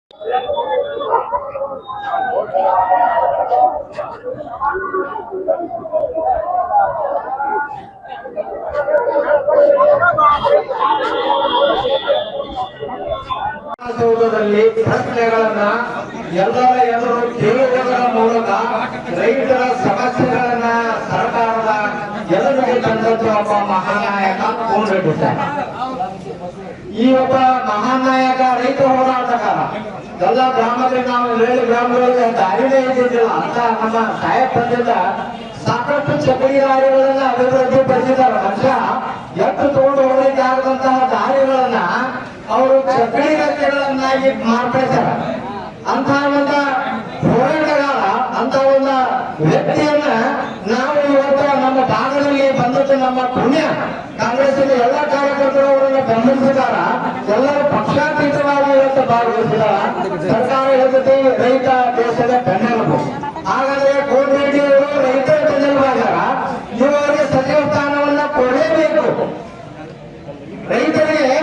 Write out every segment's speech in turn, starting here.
ಸೌಧದಲ್ಲಿ ಪ್ರಶ್ನೆಗಳನ್ನ ಎಲ್ಲರ ಎದುರು ಕೇಳುವುದರ ಮೂಲಕ ರೈತರ ಸಮಸ್ಯೆಗಳನ್ನ ಸರ್ಕಾರದ ಎದುರಿಗೆ ತಂದದ್ದು ಒಬ್ಬ ಮಹಾನಾಯಕ ಕೋನ್ ರೆಡ್ಡಿ ಸಾಹೇಬ್. ಈ ಒಬ್ಬ ಮಹಾನಾಯಕ ರೈತ ಹೋರಾಟಗಾರ. ಎಲ್ಲ ಗ್ರಾಮದಲ್ಲಿ ನಾವು ಹೇಳಿ ಗ್ರಾಮಗಳಲ್ಲಿ ದಾರಿನೇ ಇದ್ದಿದ್ದಿಲ್ಲ ಅಂತ ನಮ್ಮ ಸಾಹೇಬ್ ಬಂದಿದ್ದ ಸಾಕಷ್ಟು ಚಪ್ಪಲಿ ದಾರಿಗಳನ್ನ ಅಭಿವೃದ್ಧಿ ಪಡಿಸಿದ್ದಾರೆ. ಮನುಷ್ಯ ಎತ್ತು ತಗೊಂಡು ಹೋಗಲಿಕ್ಕೆ ಆಗದಂತಹ ದಾರಿಗಳನ್ನ ಅವರು ಚಪ್ಪಲಿ ರಸ್ತೆಗಳನ್ನಾಗಿ ಮಾರ್ಪಡಿಸ್ತಾರೆ. ಅಂತ ಒಂದು ಹೋರಾಟಗಾರ, ಅಂತ ಒಂದು ವ್ಯಕ್ತಿಯನ್ನ ನಾವು ಇವತ್ತು ನಮ್ಮ ಭಾಗದಲ್ಲಿ ಬಂದದ್ದು ನಮ್ಮ ಪುಣ್ಯ. ಕಾಂಗ್ರೆಸ್ಸಿನ ಎಲ್ಲ ಕಾರ್ಯಕರ್ತರು ಅವರನ್ನು ಬೆಂಬಲಿಸಿದಾರ. ಎಲ್ಲರೂ ಪಕ್ಷಾತೀತವಾಗಿ ಇವತ್ತು ಭಾಗವಹಿಸಿದಾರ. ಸರ್ಕಾರ ಹೇಳ್ತದೆ ರೈತ ದೇಶದ ಬೆನ್ನೆಲುಬು. ಹಾಗಾದ್ರೆ ಕೋನ್ ರೆಡ್ಡಿ ಅವರು ರೈತರ ಬೆನ್ನೆಲುಬಾಗ್ಯಾರ. ಇವರಿಗೆ ಸಚಿವ ಸ್ಥಾನವನ್ನ ಕೊಡಲೇಬೇಕು. ರೈತರಿಗೆ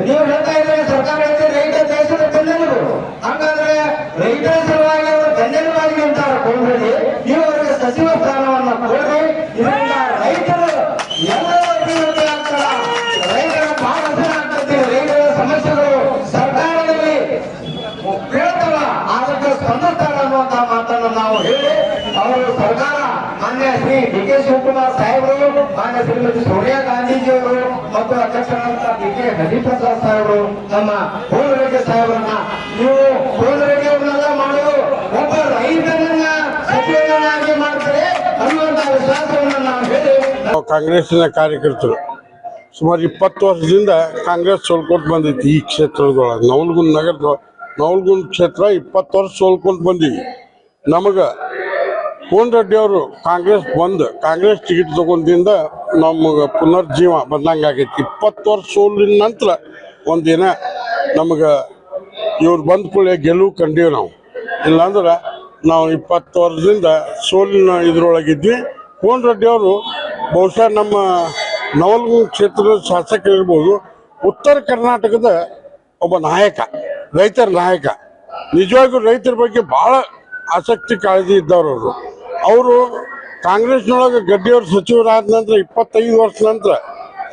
ನೀವು ಹೇಳ್ತಾ ಇದ್ರೆ ಸರ್ಕಾರ ರೈತ ದೇಶದ ಬೆನ್ನೆಲುಬು. ಹಾಗಾದ್ರೆ ರೈತರ ಸಲುವಾಗಿ ಅವರು ಬೆನ್ನೆಲುಬಾಗಿ ನಿಂತಾರೆ ಕೋನ್ ರೆಡ್ಡಿ. ಇವರಿಗೆ ಸಚಿವ ಸ್ಥಾನವನ್ನ ಕೊಡಿ. ಇದರಿಂದ ರೈತರು ಎಲ್ಲರೂ ಅಭಿವೃದ್ಧಿ ಆಗ್ತಾರ. ರೈತರ ಭಾಗವಹಿಸಿ ಆಗ್ತದೆ. ರೈತರ ಸಮಸ್ಯೆಗಳು ಸರ್ಕಾರದಲ್ಲಿ ಕೇಳ್ತಾರ, ಅದಕ್ಕೆ ಸ್ಪಂದಿಸ್ತಾರ ಅನ್ನುವಂತ ಮಾತನ್ನು ನಾವು ಹೇಳಿ ಅವರು ಸರ್ಕಾರ ಮಾನ್ಯ ಶ್ರೀ ಡಿ.ಕೆ. ಶಿವಕುಮಾರ್ ಸಾಹೇಬರು, ಮಾನ್ಯ ಶ್ರೀಮತಿ ಸೋನಿಯಾ ಗಾಂಧೀಜಿಯವರು ಮತ್ತು ಅಧ್ಯಕ್ಷರಾದಂತ ಡಿ.ಕೆ. ಹರಿಪ್ರಸಾದ್ ಸಾಹೇಬರು, ನಮ್ಮ ಕೋನ್ ರೆಡ್ಡಿ ಸಾಹೇಬರನ್ನ ನೀವು ಕೋನ್ ರೆಡ್ಡಿ ಅವ್ರನ್ನೆಲ್ಲ ಮಾಡೋದು ಒಬ್ಬ ರೈತರನ್ನ ಸಚಿವನಾಗಿ ಮಾಡ್ತಾರೆ ಅನ್ನುವಂತ ವಿಶ್ವಾಸವನ್ನು ನಾವು ಹೇಳಿ ಕಾಂಗ್ರೆಸ್ಸಿನ ಕಾರ್ಯಕರ್ತರು ಸುಮಾರು 20 ವರ್ಷದಿಂದ ಕಾಂಗ್ರೆಸ್ ಸೋಲ್ಕೊಂಡು ಬಂದೈತಿ. ಈ ಕ್ಷೇತ್ರದೊಳಗೆ ನವಲಗುಂದ ನಗರದ ನವಲಗುಂದ ಕ್ಷೇತ್ರ 20 ವರ್ಷ ಸೋಲ್ಕೊಂಡು ಬಂದೀವಿ. ನಮಗೆ ಕೋನ್ ರೆಡ್ಡಿ ಅವರು ಕಾಂಗ್ರೆಸ್ ಟಿಕೆಟ್ ತಗೊಂಡಿಂದ ನಮಗೆ ಪುನರ್ಜೀವ ಬಂದಂಗೆ ಆಗೈತಿ. 20 ವರ್ಷ ಸೋಲಿನ ನಂತರ ಒಂದಿನ ನಮಗೆ ಇವ್ರು ಬಂದ ಕೂಡಲೇ ಗೆಲುವು ಕಂಡೀವಿ ನಾವು. ಇಲ್ಲಾಂದ್ರೆ ನಾವು 20 ವರ್ಷದಿಂದ ಸೋಲಿನ ಇದರೊಳಗಿದ್ವಿ. ಕೋನ್ ರೆಡ್ಡಿ ಅವರು ಬಹುಶಃ ನಮ್ಮ ನವಲಗುಂದ ಕ್ಷೇತ್ರದ ಶಾಸಕರಿರ್ಬೋದು, ಉತ್ತರ ಕರ್ನಾಟಕದ ಒಬ್ಬ ನಾಯಕ, ರೈತರ ನಾಯಕ. ನಿಜವಾಗಿಯೂ ರೈತರ ಬಗ್ಗೆ ಭಾಳ ಆಸಕ್ತಿ ಕಾಳಜಿ ಇದ್ದವರು ಅವರು ಕಾಂಗ್ರೆಸ್ನೊಳಗೆ ಗಡ್ಡಿಯವರು ಸಚಿವರಾದ ನಂತರ 25 ವರ್ಷ ನಂತರ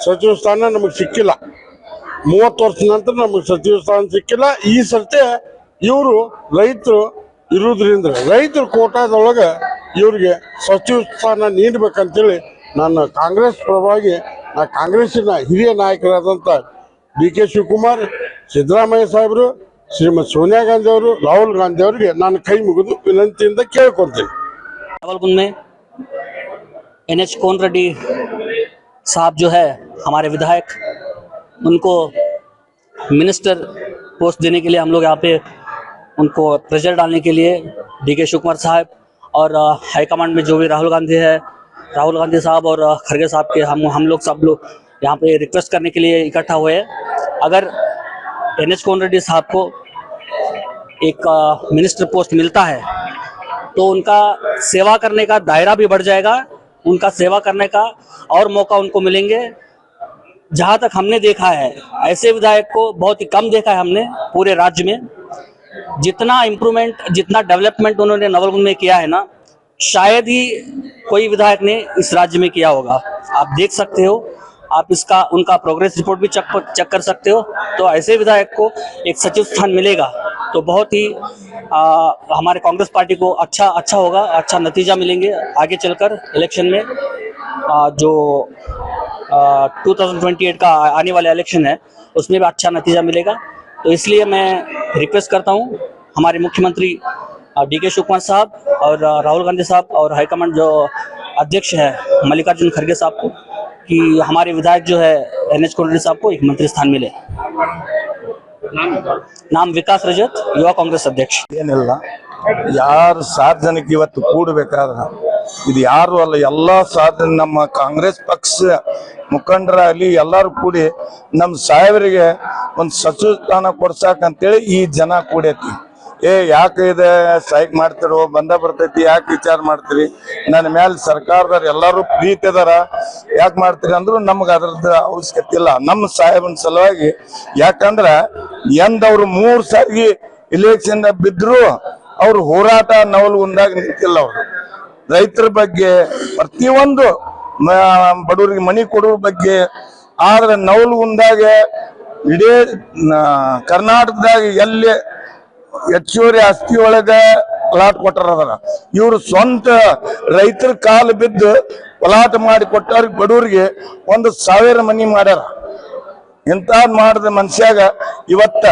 ಸಚಿವ ಸ್ಥಾನ ನಮಗೆ ಸಿಕ್ಕಿಲ್ಲ. 30 ವರ್ಷ ನಂತರ ನಮಗೆ ಸಚಿವ ಸ್ಥಾನ ಸಿಕ್ಕಿಲ್ಲ. ಈ ಸರ್ತಿ ಇವರು ರೈತರು ಇರುವುದರಿಂದ ರೈತರ ಕೋಟಾದೊಳಗೆ ಇವ್ರಿಗೆ ಸಚಿವ ಸ್ಥಾನ ನೀಡಬೇಕಂತೇಳಿ ನಾನು ಕಾಂಗ್ರೆಸ್ ಪರವಾಗಿ ಕಾಂಗ್ರೆಸ್ಸಿನ ಹಿರಿಯ ನಾಯಕರಾದಂಥ ಡಿ.ಕೆ. ಶಿವಕುಮಾರ್, ಸಿದ್ದರಾಮಯ್ಯ ಸಾಹೇಬರು, ಶ್ರೀಮತಿ ಸೋನಿಯಾ गांधी ಅವರು, राहुल गांधी ಅವರಿಗೆ ನಾನು ಕೈ ಮುಗಿದು ವಿನಂತಿಯಿಂದ ಕೇಳ್ಕೊಳ್ತೀನಿ. नवलगुंद में NH कोन रेड्डी साहब जो है हमारे विधायक, उनको मिनिस्टर पोस्ट देने के लिए हम लोग यहाँ पे उनको प्रेशर डालने के लिए डी.के. शिवकुमार साहब और हाईकमांड में जो भी राहुल गांधी साहब और खड़गे साहब के हम लोग सब लोग यहाँ पे रिक्वेस्ट करने के लिए इकट्ठा हुए हैं. अगर NH कोन रेड्डी साहब को एक मिनिस्टर पोस्ट मिलता है तो उनका सेवा करने का दायरा भी बढ़ जाएगा, उनका सेवा करने का और मौका उनको मिलेंगे. जहाँ तक हमने देखा है ऐसे विधायक को बहुत ही कम देखा है हमने पूरे राज्य में. जितना इम्प्रूवमेंट, जितना डेवलपमेंट उन्होंने नवलगुंद में किया है ना, शायद ही कोई विधायक ने इस राज्य में किया होगा. आप देख सकते हो, आप इसका उनका प्रोग्रेस रिपोर्ट भी चेक कर सकते हो. तो ऐसे विधायक को एक सचिव स्थान मिलेगा तो बहुत ही हमारे कांग्रेस पार्टी को अच्छा होगा, अच्छा नतीजा मिलेंगे आगे चलकर इलेक्शन में. जो 2028 का आने वाला इलेक्शन है उसमें भी अच्छा नतीजा मिलेगा. तो इसलिए मैं रिक्वेस्ट करता हूँ हमारे मुख्यमंत्री डी.के. शिवकुमार साहब और राहुल गांधी साहब और हाईकमांड जो अध्यक्ष है मल्लिकार्जुन खड़गे साहब को कि हमारे विधायक जो है NH कोन रेड्डी साहब को एक मंत्री स्थान मिले. नाम विकास रजत, युवा कांग्रेस अध्यक्ष. ಏನಿಲ್ಲ, ಯಾರು ಸಾಧನೆಗೆ ಇವತ್ತು ಕೂಡಬೇಕಾದ್ರೆ ಇದು ಯಾರು ಅಲ್ಲ, ಎಲ್ಲ ಸಾಧನೆ ನಮ್ಮ ಕಾಂಗ್ರೆಸ್ ಪಕ್ಷ ಮುಖಂಡರಾಗಲಿ ಎಲ್ಲರೂ ಕೂಡಿ ನಮ್ಮ ಸಾಹೇಬರಿಗೆ ಒಂದು ಸಚಿವ ಸ್ಥಾನ ಕೊಡ್ಸಾಕಂತೇಳಿ ಈ ಜನ ಕೂಡೈತಿ. ಯಾಕೆ ಇದೆ ಸ್ಟ್ರೈಕ್ ಮಾಡ್ತಿರೋ, ಬಂದ ಬರ್ತೈತಿ, ಯಾಕೆ ವಿಚಾರ ಮಾಡ್ತೀರಿ, ನನ್ನ ಮೇಲೆ ಸರ್ಕಾರದವ್ರು ಎಲ್ಲರೂ ಪ್ರೀತಿ ಅದಾರ, ಯಾಕೆ ಮಾಡ್ತೀರಿ ಅಂದ್ರು ನಮ್ಗೆ ಅದ್ರದ್ದು ಅವಶ್ಯಕತೆ ಇಲ್ಲ ನಮ್ಮ ಸಾಹೇಬನ ಸಲುವಾಗಿ. ಯಾಕಂದ್ರೆ ಎಂದವ್ರು 3 ಸಾರಿ ಇಲೆಕ್ಷನ್ ಬಿದ್ರು ಅವ್ರ ಹೋರಾಟ ನವಲಗುಂದಾಗ ನಿಂತಿಲ್ಲ. ಅವರು ರೈತರ ಬಗ್ಗೆ ಪ್ರತಿಯೊಂದು ಬಡವರಿಗೆ ಮನಿ ಕೊಡುವ ಬಗ್ಗೆ. ಆದ್ರೆ ನವಲಗುಂದಾಗ ಇಡೀ ಕರ್ನಾಟಕದಾಗ ಎಲ್ಲಿ ಹೆಚ್ಚುವರಿ ಆಸ್ತಿ ಒಳಗ ಪ್ಲಾಟ್ ಕೊಟ್ಟಾರ. ಇವ್ರು ಸ್ವಂತ ರೈತರ ಕಾಲು ಬಿದ್ದು ಪ್ಲಾಟ್ ಮಾಡಿ ಕೊಟ್ಟವ್ರಿಗೆ ಬಡವರಿಗೆ 1,000 ಮನಿ ಮಾಡ್ಯಾರ. ಇಂಥ ಮಾಡಿದ ಮನುಷ್ಯಾಗ ಇವತ್ತ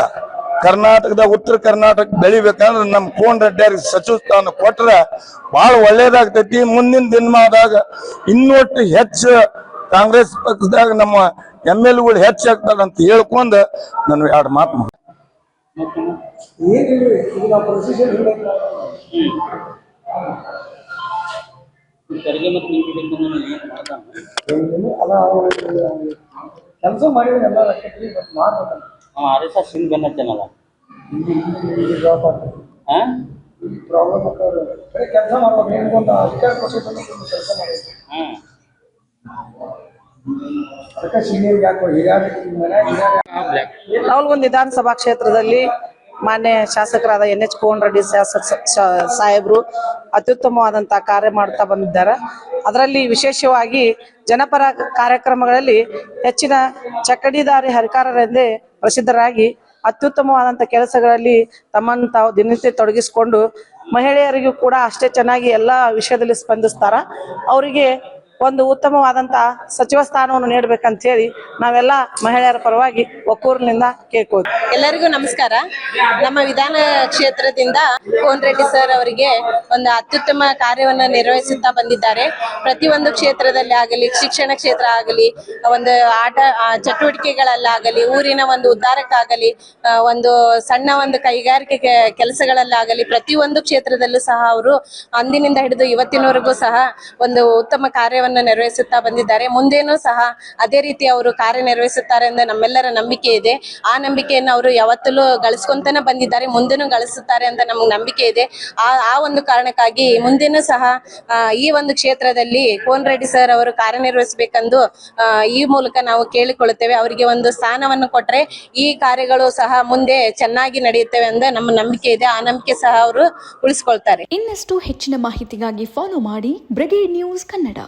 ಕರ್ನಾಟಕದ ಉತ್ತರ ಕರ್ನಾಟಕ ಬೆಳಿಬೇಕಂದ್ರೆ ನಮ್ಮ ಕೋನ್ ರೆಡ್ಡಿಯವ್ರಿಗೆ ಸಚಿವ ಸ್ಥಾನ ಕೊಟ್ರೆ ಬಹಳ ಒಳ್ಳೇದಾಗ್ತೈತಿ. ಮುಂದಿನ ದಿನಮಾನದಾಗ ಇನ್ನೊಟ್ಟು ಹೆಚ್ಚು ಕಾಂಗ್ರೆಸ್ ಪಕ್ಷದಾಗ ನಮ್ಮ MLAಗಳು ಹೆಚ್ಚಾಗ್ತಾರ ಅಂತ ಹೇಳ್ಕೊಂಡ ನಾನು 2 ಮಾತು ಕೆಲಸ ಮಾಡಿದ್ರೆ ಎಲ್ಲ ಮಾಡ್ಬೇಕಂತ ऐसा सीन करना चला ಪ್ರಾಬ್ಲಮ್ ಕೆಲಸ ಮಾಡ್ಬೇಕು. ನಿಮ್ಗೊಂದು ಅಧಿಕಾರ ಕೊಟ್ಟಿದ್ದು ಕೆಲಸ ಮಾಡಬೇಕು. ಅದಕ್ಕೆ ಸೀನಿಯರ್ ಯಾಕೋ ನವಲಗುಂದ ವಿಧಾನಸಭಾ ಕ್ಷೇತ್ರದಲ್ಲಿ ಮಾನ್ಯ ಶಾಸಕರಾದ NH ಕೋನ್ ರೆಡ್ಡಿ ಸಾಹೇಬರು ಅತ್ಯುತ್ತಮವಾದಂತಹ ಕಾರ್ಯ ಮಾಡ್ತಾ ಬಂದಿದ್ದಾರೆ. ಅದರಲ್ಲಿ ವಿಶೇಷವಾಗಿ ಜನಪರ ಕಾರ್ಯಕ್ರಮಗಳಲ್ಲಿ ಹೆಚ್ಚಿನ ಚಕ್ಕಡಿದಾರಿ ಹರಿಕಾರರೆಂದೇ ಪ್ರಸಿದ್ಧರಾಗಿ ಅತ್ಯುತ್ತಮವಾದಂಥ ಕೆಲಸಗಳಲ್ಲಿ ತಮ್ಮನ್ನು ತಾವು ದಿನನಿತ್ಯ ತೊಡಗಿಸಿಕೊಂಡು ಮಹಿಳೆಯರಿಗೂ ಕೂಡ ಅಷ್ಟೇ ಚೆನ್ನಾಗಿ ಎಲ್ಲ ವಿಷಯದಲ್ಲಿ ಸ್ಪಂದಿಸ್ತಾರ. ಅವರಿಗೆ ಒಂದು ಉತ್ತಮವಾದಂಥ ಸಚಿವ ಸ್ಥಾನವನ್ನು ನೀಡಬೇಕಂತ ಹೇಳಿ ನಾವೆಲ್ಲ ಮಹಿಳೆಯರ ಪರವಾಗಿ ಒಕ್ಕೂರಿನಿಂದ ಕೇಳ್ಕೋತೀವಿ. ಎಲ್ಲರಿಗೂ ನಮಸ್ಕಾರ. ನಮ್ಮ ವಿಧಾನ ಕ್ಷೇತ್ರದಿಂದ ಕೋನ್ ರೆಡ್ಡಿ ಸರ್ ಅವರಿಗೆ ಒಂದು ಅತ್ಯುತ್ತಮ ಕಾರ್ಯವನ್ನು ನಿರ್ವಹಿಸುತ್ತಾ ಬಂದಿದ್ದಾರೆ. ಪ್ರತಿಯೊಂದು ಕ್ಷೇತ್ರದಲ್ಲಿ ಆಗಲಿ, ಶಿಕ್ಷಣ ಕ್ಷೇತ್ರ ಆಗಲಿ, ಒಂದು ಆಟ ಚಟುವಟಿಕೆಗಳಲ್ಲಾಗಲಿ, ಊರಿನ ಒಂದು ಉದ್ಧಾರಕ್ಕಾಗಲಿ, ಒಂದು ಸಣ್ಣ ಒಂದು ಕೈಗಾರಿಕೆ ಕೆಲಸಗಳಲ್ಲಾಗಲಿ, ಪ್ರತಿಯೊಂದು ಕ್ಷೇತ್ರದಲ್ಲೂ ಸಹ ಅವರು ಅಂದಿನಿಂದ ಹಿಡಿದು ಇವತ್ತಿನವರೆಗೂ ಸಹ ಒಂದು ಉತ್ತಮ ಕಾರ್ಯವನ್ನು ನಿರ್ವಹಿಸುತ್ತಾ ಬಂದಿದ್ದಾರೆ. ಮುಂದೇನೂ ಸಹ ಅದೇ ರೀತಿ ಅವರು ಕಾರ್ಯನಿರ್ವಹಿಸುತ್ತಾರೆ ಎಂದು ನಮ್ಮೆಲ್ಲರ ನಂಬಿಕೆ ಇದೆ. ಆ ನಂಬಿಕೆಯನ್ನು ಅವರು ಯಾವತ್ತಲೂ ಗಳಿಸ್ಕೊಂತಾನೆ ಬಂದಿದ್ದಾರೆ, ಮುಂದೆನೂ ಗಳಿಸುತ್ತಾರೆ ಅಂತ ನಮ್ಗೆ ನಂಬಿಕೆ ಇದೆ. ಆ ಒಂದು ಕಾರಣಕ್ಕಾಗಿ ಮುಂದೆನೂ ಸಹ ಈ ಒಂದು ಕ್ಷೇತ್ರದಲ್ಲಿ ಕೋನ್ ರೆಡ್ಡಿ ಸರ್ ಅವರು ಕಾರ್ಯನಿರ್ವಹಿಸಬೇಕೆಂದು ಈ ಮೂಲಕ ನಾವು ಕೇಳಿಕೊಳ್ಳುತ್ತೇವೆ. ಅವರಿಗೆ ಒಂದು ಸ್ಥಾನವನ್ನು ಕೊಟ್ಟರೆ ಈ ಕಾರ್ಯಗಳು ಸಹ ಮುಂದೆ ಚೆನ್ನಾಗಿ ನಡೆಯುತ್ತವೆ ಎಂದು ನಮ್ಮ ನಂಬಿಕೆ ಇದೆ. ಆ ನಂಬಿಕೆ ಸಹ ಅವರು ಉಳಿಸ್ಕೊಳ್ತಾರೆ. ಇನ್ನಷ್ಟು ಹೆಚ್ಚಿನ ಮಾಹಿತಿಗಾಗಿ ಫಾಲೋ ಮಾಡಿ ಬ್ರಿಗೇಡ್ ನ್ಯೂಸ್ ಕನ್ನಡ.